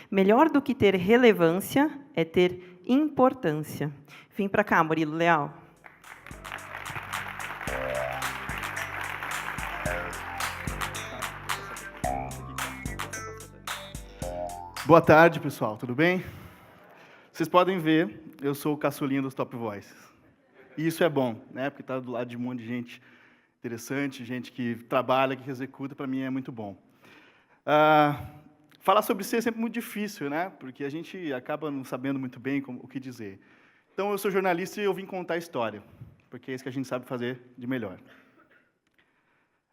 Melhor do que ter relevância é ter importância. Vem para cá, Murilo Leal. Boa tarde, pessoal, tudo bem? Vocês podem ver, eu sou o caçulinha dos Top Voices. E isso é bom, né? Porque está do lado de um monte de gente interessante, gente que trabalha, que executa, para mim é muito bom. Falar sobre si é sempre muito difícil, né? Porque a gente acaba não sabendo muito bem o que dizer. Então, eu sou jornalista e eu vim contar a história, porque é isso que a gente sabe fazer de melhor.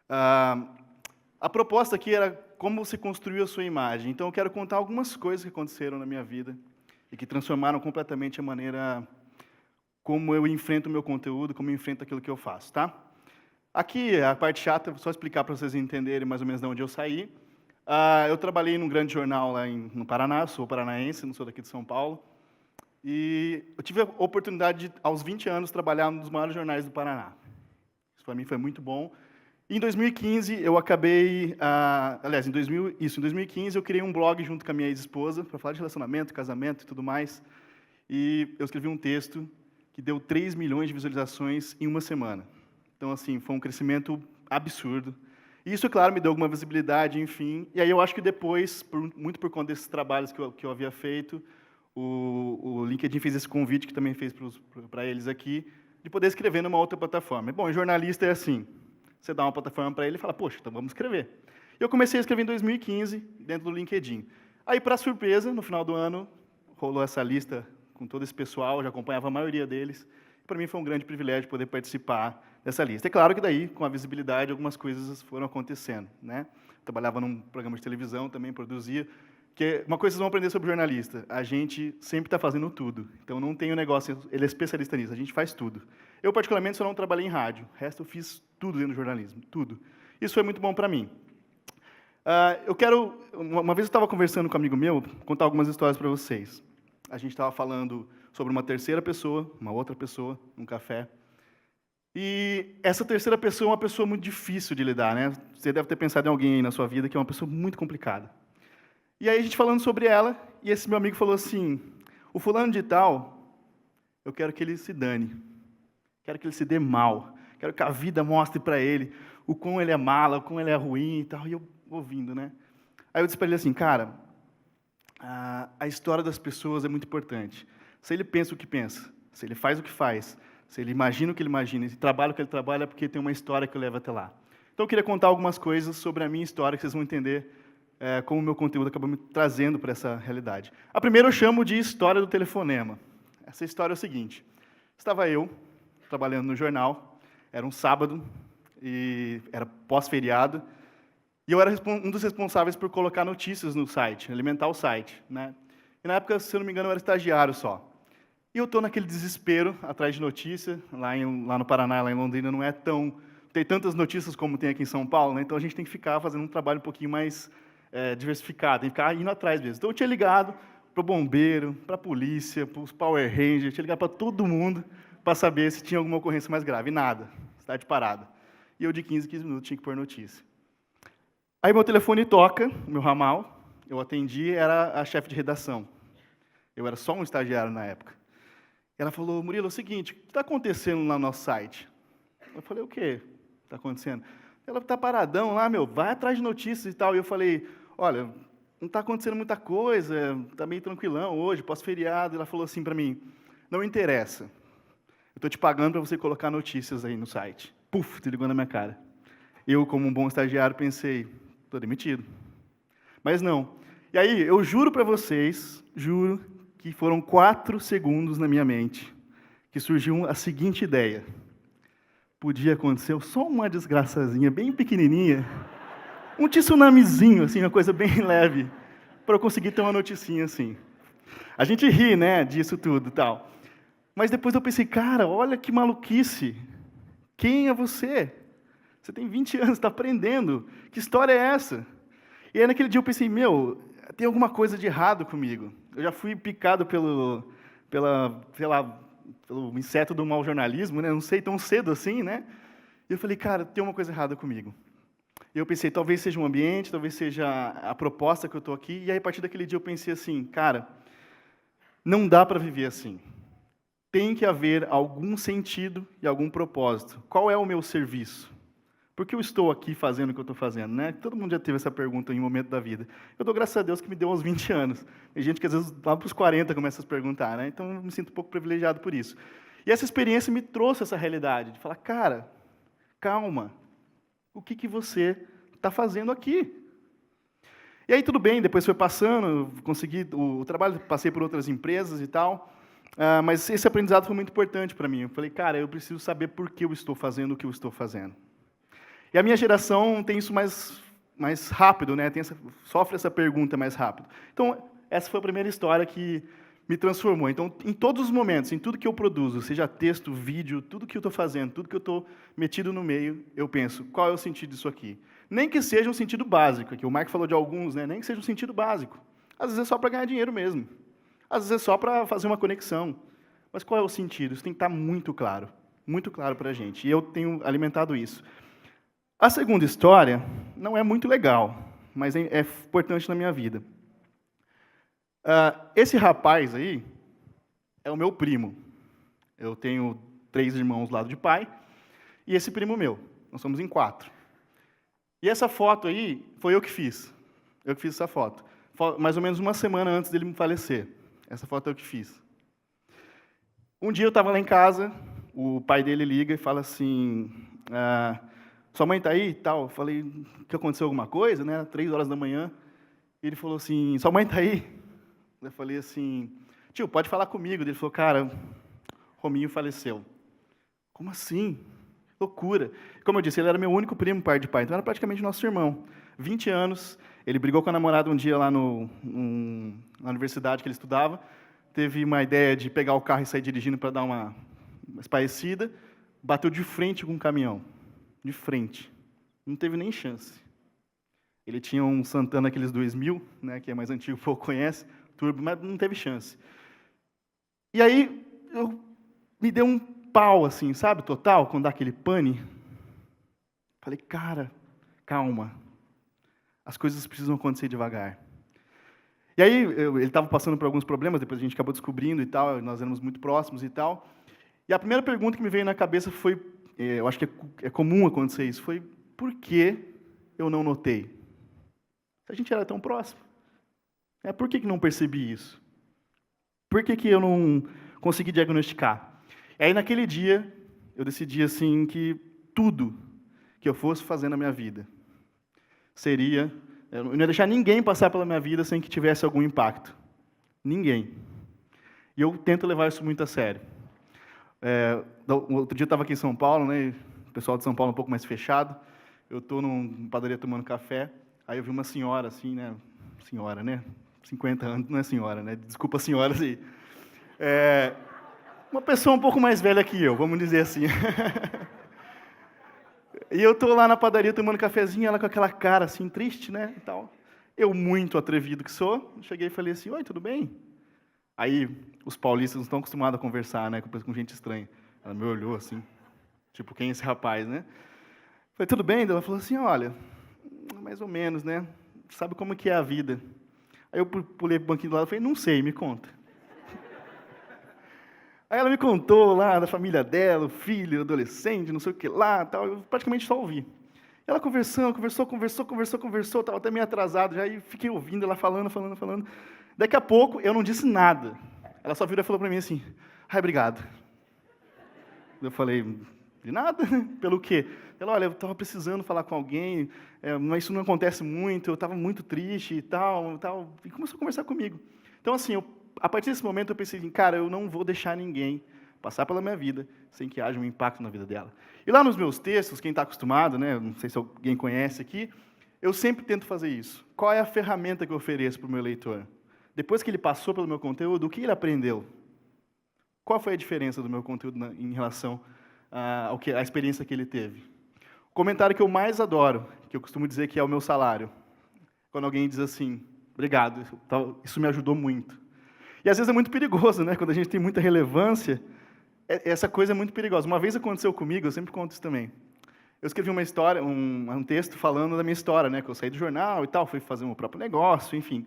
A proposta aqui era como você construiu a sua imagem. Então, eu quero contar algumas coisas que aconteceram na minha vida e que transformaram completamente a maneira como eu enfrento o meu conteúdo, como eu enfrento aquilo que eu faço, tá? Aqui, a parte chata, vou só explicar para vocês entenderem mais ou menos de onde eu saí. Eu trabalhei num grande jornal lá no Paraná, sou paranaense, não sou daqui de São Paulo. E eu tive a oportunidade de, aos 20 anos, trabalhar num dos maiores jornais do Paraná. Isso para mim foi muito bom. Em 2015, eu acabei... aliás, em 2015, eu criei um blog junto com a minha ex-esposa, para falar de relacionamento, casamento e tudo mais. E eu escrevi um texto que deu 3 milhões de visualizações em uma semana. Então, assim, foi um crescimento absurdo. E isso, claro, me deu alguma visibilidade, enfim. E aí eu acho que depois, muito por conta desses trabalhos que eu havia feito, o LinkedIn fez esse convite, que também fez para eles aqui, de poder escrever numa outra plataforma. Bom, jornalista é assim. Você dá uma plataforma para ele e fala, poxa, então vamos escrever. Eu comecei a escrever em 2015, dentro do LinkedIn. Aí, para surpresa, no final do ano, rolou essa lista com todo esse pessoal, já acompanhava a maioria deles. Para mim foi um grande privilégio poder participar dessa lista. É claro que daí, com a visibilidade, algumas coisas foram acontecendo, né? Trabalhava num programa de televisão, também produzia. Que uma coisa que vocês vão aprender sobre jornalista, a gente sempre está fazendo tudo. Então, não tem um negócio, ele é especialista nisso, a gente faz tudo. Eu, particularmente, só não trabalhei em rádio. O resto, eu fiz tudo dentro do jornalismo, tudo. Isso foi muito bom para mim. Eu quero... Uma vez eu estava conversando com um amigo meu, contar algumas histórias para vocês. A gente estava falando sobre uma terceira pessoa, uma outra pessoa, num café. E essa terceira pessoa é uma pessoa muito difícil de lidar, né? Você deve ter pensado em alguém aí na sua vida que é uma pessoa muito complicada. E aí a gente falando sobre ela, e esse meu amigo falou assim, o fulano de tal, eu quero que ele se dane. Quero que ele se dê mal. Quero que a vida mostre para ele o quão ele é mala, o quão ele é ruim e tal. E eu ouvindo, né? Aí eu disse para ele assim, cara, a história das pessoas é muito importante. Se ele pensa o que pensa, se ele faz o que faz, se ele imagina o que ele imagina, se trabalha o que ele trabalha, é porque tem uma história que o leva até lá. Então eu queria contar algumas coisas sobre a minha história, que vocês vão entender como o meu conteúdo acabou me trazendo para essa realidade. A primeira eu chamo de história do telefonema. Essa história é o seguinte, estava eu, trabalhando no jornal, era um sábado, e era pós-feriado, e eu era um dos responsáveis por colocar notícias no site, alimentar o site, né? E na época, se eu não me engano, eu era estagiário só. E eu estou naquele desespero, atrás de notícia, lá no Paraná, lá em Londrina, não é tão... tem tantas notícias como tem aqui em São Paulo, né? Então a gente tem que ficar fazendo um trabalho um pouquinho mais diversificado, tem que ficar indo atrás mesmo. Então eu tinha ligado para o bombeiro, para a polícia, para os Power Rangers, tinha ligado para todo mundo para saber se tinha alguma ocorrência mais grave. E nada, cidade parada. E eu, de 15 em 15 minutos, tinha que pôr notícia. Aí meu telefone toca, meu ramal, eu atendi, era a chefe de redação. Eu era só um estagiário na época. Ela falou, Murilo, é o seguinte, o que está acontecendo lá no nosso site? Eu falei, o quê está acontecendo? Ela está paradão lá, meu, vai atrás de notícias e tal. E eu falei, olha, não está acontecendo muita coisa, está meio tranquilão hoje, pós-feriado. Ela falou assim para mim, não interessa, eu estou te pagando para você colocar notícias aí no site. Puf, desligou na minha cara. Eu, como um bom estagiário, pensei, estou demitido. Mas não. E aí, eu juro para vocês, juro, que foram 4 segundos na minha mente que surgiu a seguinte ideia. Podia acontecer só uma desgraçazinha bem pequenininha, um tsunamizinho, assim, uma coisa bem leve, para eu conseguir ter uma noticinha assim. A gente ri, né, disso tudo e tal. Mas depois eu pensei, cara, olha que maluquice. Quem é você? Você tem 20 anos, está aprendendo. Que história é essa? E aí naquele dia eu pensei, meu, tem alguma coisa de errado comigo. Eu já fui picado sei lá, pelo inseto do mau jornalismo, né? Não sei tão cedo assim, né? E eu falei, cara, tem uma coisa errada comigo. E eu pensei, talvez seja um ambiente, talvez seja a proposta que eu estou aqui. E aí, a partir daquele dia, eu pensei assim, cara, não dá para viver assim. Tem que haver algum sentido e algum propósito. Qual é o meu serviço? Por que eu estou aqui fazendo o que eu estou fazendo? Né? Todo mundo já teve essa pergunta em um momento da vida. Eu dou graças a Deus que me deu aos 20 anos. Tem gente que, às vezes, lá para os 40 começa a se perguntar. Né? Então, eu me sinto um pouco privilegiado por isso. E essa experiência me trouxe essa realidade, de falar, cara, calma, o que você está fazendo aqui? E aí, tudo bem, depois foi passando, consegui o trabalho, passei por outras empresas e tal, mas esse aprendizado foi muito importante para mim. Eu falei, cara, eu preciso saber por que eu estou fazendo o que eu estou fazendo. E a minha geração tem isso mais rápido, né? Sofre essa pergunta mais rápido. Então, essa foi a primeira história que me transformou. Então, em todos os momentos, em tudo que eu produzo, seja texto, vídeo, tudo que eu estou fazendo, tudo que eu estou metido no meio, eu penso, qual é o sentido disso aqui? Nem que seja um sentido básico, aqui o Mark falou de alguns, né? Nem que seja um sentido básico. Às vezes é só para ganhar dinheiro mesmo. Às vezes é só para fazer uma conexão. Mas qual é o sentido? Isso tem que estar muito claro para a gente. E eu tenho alimentado isso. A segunda história não é muito legal, mas é importante na minha vida. Esse rapaz aí é o meu primo. Eu tenho 3 irmãos do lado de pai, e esse primo meu. Nós somos em 4. E essa foto aí foi eu que fiz. Eu que fiz essa foto. Mais ou menos uma semana antes dele me falecer. Essa foto eu que fiz. Um dia eu estava lá em casa, o pai dele liga e fala assim, sua mãe está aí e tal? Eu falei, que aconteceu alguma coisa, né? 3 horas da manhã. E ele falou assim, sua mãe está aí? Eu falei assim, tio, pode falar comigo. Ele falou, cara, Rominho faleceu. Como assim? Loucura. Como eu disse, ele era meu único primo, pai de pai, então era praticamente nosso irmão. 20 anos, ele brigou com a namorada um dia lá na universidade que ele estudava, teve uma ideia de pegar o carro e sair dirigindo para dar uma espairecida, bateu de frente com um caminhão. De frente. Não teve nem chance. Ele tinha um Santana, aqueles 2000, né, que é mais antigo, o povo conhece, turbo, mas não teve chance. E aí, me deu um pau, assim, sabe, total, quando dá aquele pane. Falei, cara, calma. As coisas precisam acontecer devagar. E aí, ele estava passando por alguns problemas, depois a gente acabou descobrindo e tal, nós éramos muito próximos e tal. E a primeira pergunta que me veio na cabeça foi, eu acho que é comum acontecer isso, foi, por que eu não notei? A gente era tão próximo. Por que não percebi isso? Por que eu não consegui diagnosticar? E aí, naquele dia, eu decidi assim que tudo que eu fosse fazer na minha vida seria... Eu não ia deixar ninguém passar pela minha vida sem que tivesse algum impacto. Ninguém. E eu tento levar isso muito a sério. Outro dia eu estava aqui em São Paulo, né? O pessoal de São Paulo é um pouco mais fechado. Eu estou numa padaria tomando café. Aí eu vi uma senhora, assim, né? Senhora, né? 50 anos, não é senhora, né? Desculpa, senhoras aí. Uma pessoa um pouco mais velha que eu, vamos dizer assim. E eu estou lá na padaria tomando cafezinho, ela com aquela cara assim, triste, né? E tal. Eu, muito atrevido que sou, cheguei e falei assim, oi, tudo bem? Aí, os paulistas não estão acostumados a conversar, né? Com gente estranha. Ela me olhou assim, tipo, quem é esse rapaz, né? Falei, tudo bem? Ela falou assim, olha, mais ou menos, né? Sabe como que é a vida? Aí eu pulei para o banquinho do lado e falei, não sei, me conta. Aí ela me contou lá da família dela, o filho, adolescente, não sei o que lá, tal. Eu praticamente só ouvi. Ela conversou, estava até meio atrasado já, e fiquei ouvindo ela falando. Daqui a pouco, eu não disse nada. Ela só virou e falou para mim assim, obrigado. Eu falei, de nada? Pelo quê? Ela, olha, eu estava precisando falar com alguém, mas isso não acontece muito, eu estava muito triste e tal, e começou a conversar comigo. Então, assim, a partir desse momento eu pensei assim, cara, eu não vou deixar ninguém passar pela minha vida sem que haja um impacto na vida dela. E lá nos meus textos, quem está acostumado, né, não sei se alguém conhece aqui, eu sempre tento fazer isso. Qual é a ferramenta que eu ofereço para o meu leitor? Depois que ele passou pelo meu conteúdo, o que ele aprendeu? Qual foi a diferença do meu conteúdo em relação à experiência que ele teve? O comentário que eu mais adoro, que eu costumo dizer que é o meu salário, quando alguém diz assim, obrigado, isso me ajudou muito. E às vezes é muito perigoso, né? Quando a gente tem muita relevância, essa coisa é muito perigosa. Uma vez aconteceu comigo, eu sempre conto isso também. eu escrevi uma história, um texto falando da minha história, né? Que eu saí do jornal e tal, fui fazer o meu próprio negócio, enfim.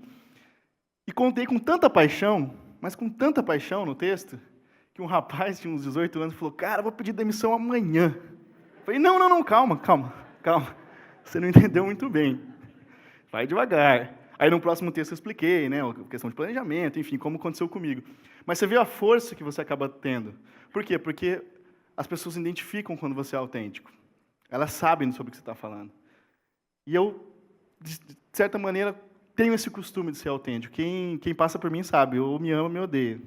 E contei com tanta paixão, mas com tanta paixão no texto, que um rapaz de uns 18 anos falou, cara, vou pedir demissão amanhã. Eu falei, não, calma. Você não entendeu muito bem. Vai devagar. Aí no próximo texto eu expliquei, né, a questão de planejamento, enfim, como aconteceu comigo. Mas você vê a força que você acaba tendo. Por quê? Porque as pessoas identificam quando você é autêntico. Elas sabem sobre o que você está falando. E eu, de certa maneira, tenho esse costume de ser autêntico. Quem passa por mim sabe, ou me ama ou me odeia.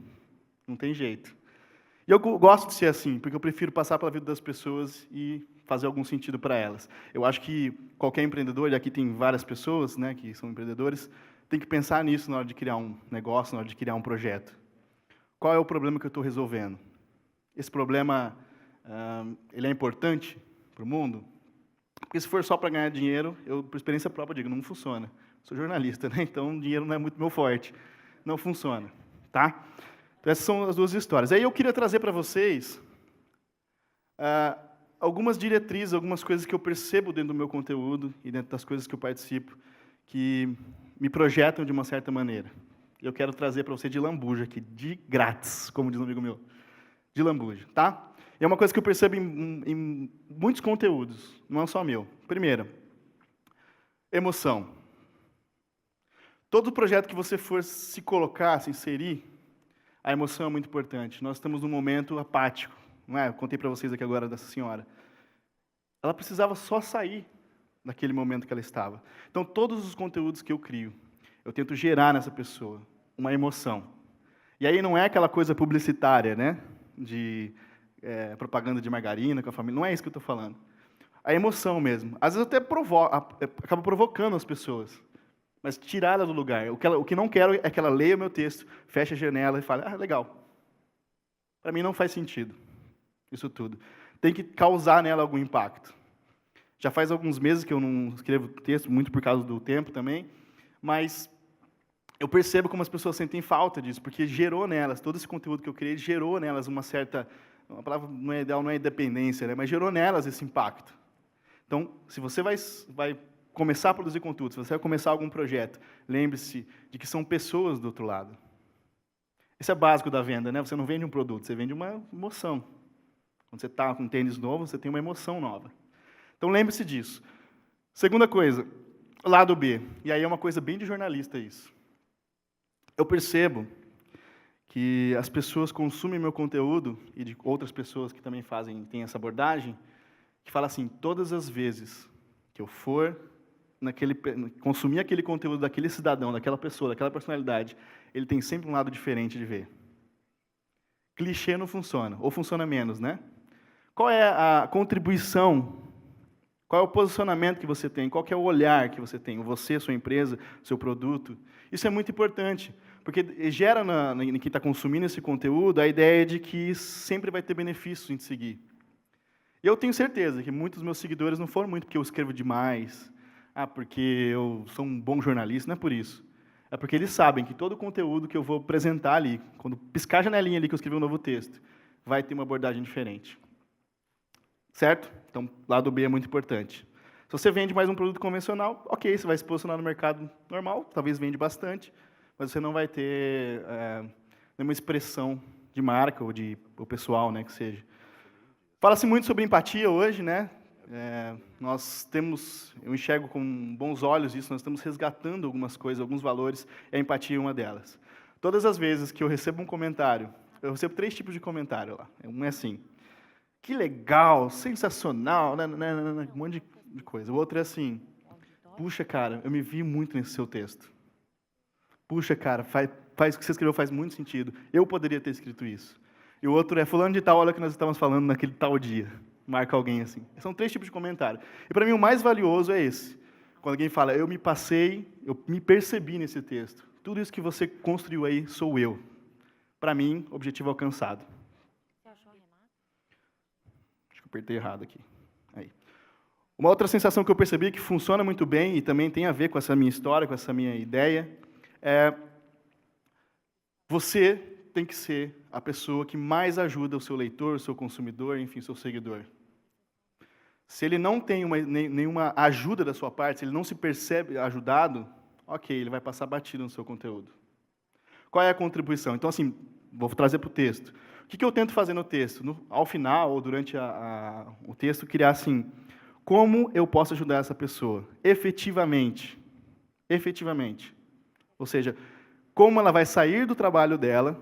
Não tem jeito. E eu gosto de ser assim, porque eu prefiro passar pela vida das pessoas e fazer algum sentido para elas. Eu acho que qualquer empreendedor, e aqui tem várias pessoas, né, que são empreendedores, tem que pensar nisso na hora de criar um negócio, na hora de criar um projeto. Qual é o problema que eu estou resolvendo? Esse problema, ele é importante para o mundo? Porque se for só para ganhar dinheiro, eu, por experiência própria, digo, não funciona. Sou jornalista, né? Então dinheiro não é muito meu forte. Não funciona, tá? Então, essas são as duas histórias. Aí eu queria trazer para vocês algumas diretrizes, algumas coisas que eu percebo dentro do meu conteúdo e dentro das coisas que eu participo, que me projetam de uma certa maneira. Eu quero trazer para você de lambuja aqui, de grátis, como diz um amigo meu. De lambuja, tá? E é uma coisa que eu percebo em muitos conteúdos, não é só meu. Primeira, emoção. Todo projeto que você for se colocar, se inserir, a emoção é muito importante. Nós estamos num momento apático, não é? Eu contei para vocês aqui agora dessa senhora. Ela precisava só sair daquele momento que ela estava. Então, todos os conteúdos que eu crio, eu tento gerar nessa pessoa uma emoção. E aí não é aquela coisa publicitária, né? De propaganda de margarina com a família. Não é isso que eu estou falando. A emoção mesmo. Às vezes eu até acabo provocando as pessoas. Mas tirar ela do lugar. O que não quero é que ela leia o meu texto, feche a janela e fale, legal. Para mim não faz sentido isso tudo. Tem que causar nela algum impacto. Já faz alguns meses que eu não escrevo texto, muito por causa do tempo também, mas eu percebo como as pessoas sentem falta disso, porque gerou nelas, todo esse conteúdo que eu criei, gerou nelas uma certa, a palavra não é ideal, não é independência, né, mas gerou nelas esse impacto. Então, se você vai começar a produzir conteúdo, se você vai começar algum projeto, lembre-se de que são pessoas do outro lado. Esse é básico da venda, né? Você não vende um produto, você vende uma emoção. Quando você está com um tênis novo, você tem uma emoção nova. Então, lembre-se disso. Segunda coisa, lado B. E aí é uma coisa bem de jornalista isso. Eu percebo que as pessoas consumem meu conteúdo, e de outras pessoas que também têm essa abordagem, que fala assim, todas as vezes que eu for consumir aquele conteúdo daquele cidadão, daquela pessoa, daquela personalidade, ele tem sempre um lado diferente de ver. Clichê não funciona, ou funciona menos, né? Qual é a contribuição, qual é o posicionamento que você tem, qual que é o olhar que você tem, você, sua empresa, seu produto. Isso é muito importante, porque gera em quem está consumindo esse conteúdo a ideia de que sempre vai ter benefícios em seguir. E eu tenho certeza que muitos dos meus seguidores não foram muito porque eu escrevo demais, porque eu sou um bom jornalista, não é por isso. É porque eles sabem que todo o conteúdo que eu vou apresentar ali, quando piscar a janelinha ali que eu escrevi um novo texto, vai ter uma abordagem diferente. Certo? Então, lado B é muito importante. Se você vende mais um produto convencional, ok, você vai se posicionar no mercado normal, talvez vende bastante, mas você não vai ter nenhuma expressão de marca ou pessoal, né, que seja. Fala-se muito sobre empatia hoje, né? Eu enxergo com bons olhos isso, nós estamos resgatando algumas coisas, alguns valores, e a empatia é uma delas. Todas as vezes que eu recebo um comentário, eu recebo 3 tipos de comentário lá. Um é assim, que legal, sensacional, um monte de coisa. O outro é assim, puxa, cara, eu me vi muito nesse seu texto. Puxa, cara, faz o que você escreveu faz muito sentido. Eu poderia ter escrito isso. E o outro é, fulano de tal, olha o que nós estávamos falando naquele tal dia. Marca alguém assim. São 3 tipos de comentário. E para mim o mais valioso é esse. Quando alguém fala, eu me percebi nesse texto. Tudo isso que você construiu aí sou eu. Para mim, objetivo alcançado. Você achou, Renato? Acho que eu apertei errado aqui. Aí. Uma outra sensação que eu percebi que funciona muito bem e também tem a ver com essa minha história, com essa minha ideia, é você tem que ser a pessoa que mais ajuda o seu leitor, o seu consumidor, enfim, o seu seguidor. Se ele não tem nenhuma ajuda da sua parte, se ele não se percebe ajudado, ok, ele vai passar batido no seu conteúdo. Qual é a contribuição? Então, assim, vou trazer para o texto. O que eu tento fazer no texto? Ao final, ou durante o texto, criar assim, como eu posso ajudar essa pessoa? Efetivamente. Efetivamente. Ou seja, como ela vai sair do trabalho dela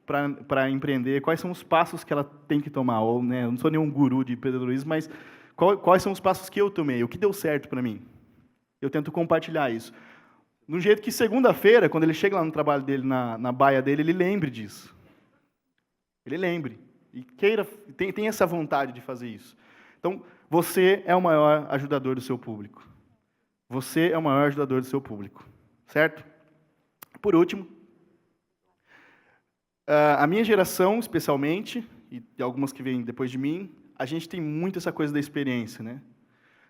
para empreender, quais são os passos que ela tem que tomar. Ou, né, eu não sou nenhum guru de empreendedorismo, mas quais são os passos que eu tomei, o que deu certo para mim. Eu tento compartilhar isso. No jeito que segunda-feira, quando ele chega lá no trabalho dele, na baia dele, ele lembre disso. Ele lembre. E tem essa vontade de fazer isso. Então, você é o maior ajudador do seu público. Você é o maior ajudador do seu público. Certo? Por último, a minha geração, especialmente, e algumas que vêm depois de mim, a gente tem muito essa coisa da experiência, né?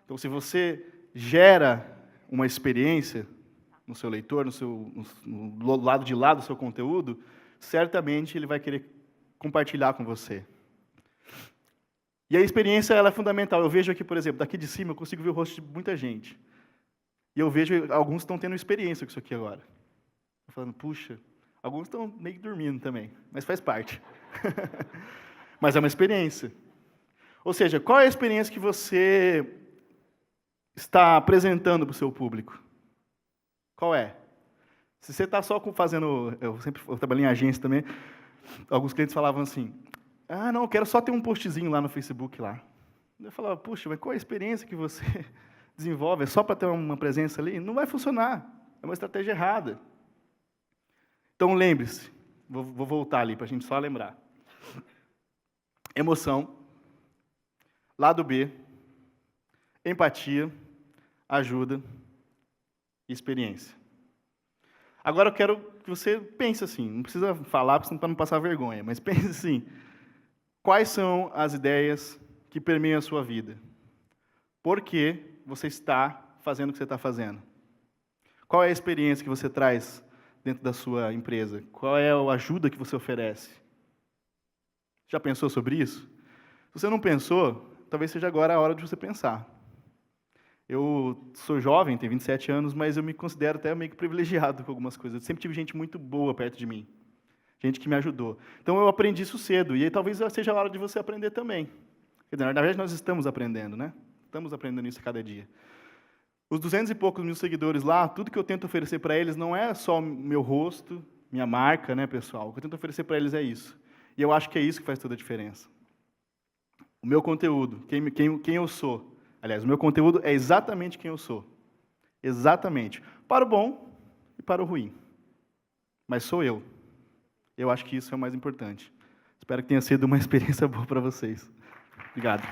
Então, se você gera uma experiência no seu leitor, no lado de lá do seu conteúdo, certamente ele vai querer compartilhar com você. E a experiência ela é fundamental. Eu vejo aqui, por exemplo, daqui de cima, eu consigo ver o rosto de muita gente. E eu vejo alguns estão tendo experiência com isso aqui agora. Tô falando, puxa, alguns estão meio que dormindo também, mas faz parte. Mas é uma experiência. Ou seja, qual é a experiência que você está apresentando para o seu público? Qual é? Se você está só fazendo... Eu trabalhei em agência também. Alguns clientes falavam assim, não, eu quero só ter um postzinho lá no Facebook lá. Eu falava, puxa, mas qual é a experiência que você desenvolve? É só para ter uma presença ali? Não vai funcionar. É uma estratégia errada. Então, lembre-se. Vou voltar ali para a gente só lembrar. Emoção. Lado B. Empatia. Ajuda. Experiência. Agora eu quero que você pense assim, não precisa falar para não passar vergonha, mas pense assim, quais são as ideias que permeiam a sua vida? Por que você está fazendo o que você está fazendo? Qual é a experiência que você traz dentro da sua empresa? Qual é a ajuda que você oferece? Já pensou sobre isso? Se você não pensou, talvez seja agora a hora de você pensar. Eu sou jovem, tenho 27 anos, mas eu me considero até meio que privilegiado com algumas coisas. Eu sempre tive gente muito boa perto de mim, gente que me ajudou. Então, eu aprendi isso cedo, e aí talvez seja a hora de você aprender também. Quer dizer, na verdade, nós estamos aprendendo, né? Estamos aprendendo isso a cada dia. Os 200 e poucos mil seguidores lá, tudo que eu tento oferecer para eles não é só meu rosto, minha marca, né, pessoal? O que eu tento oferecer para eles é isso. E eu acho que é isso que faz toda a diferença. O meu conteúdo, quem eu sou. Aliás, o meu conteúdo é exatamente quem eu sou. Exatamente. Para o bom e para o ruim. Mas sou eu. Eu acho que isso é o mais importante. Espero que tenha sido uma experiência boa para vocês. Obrigado.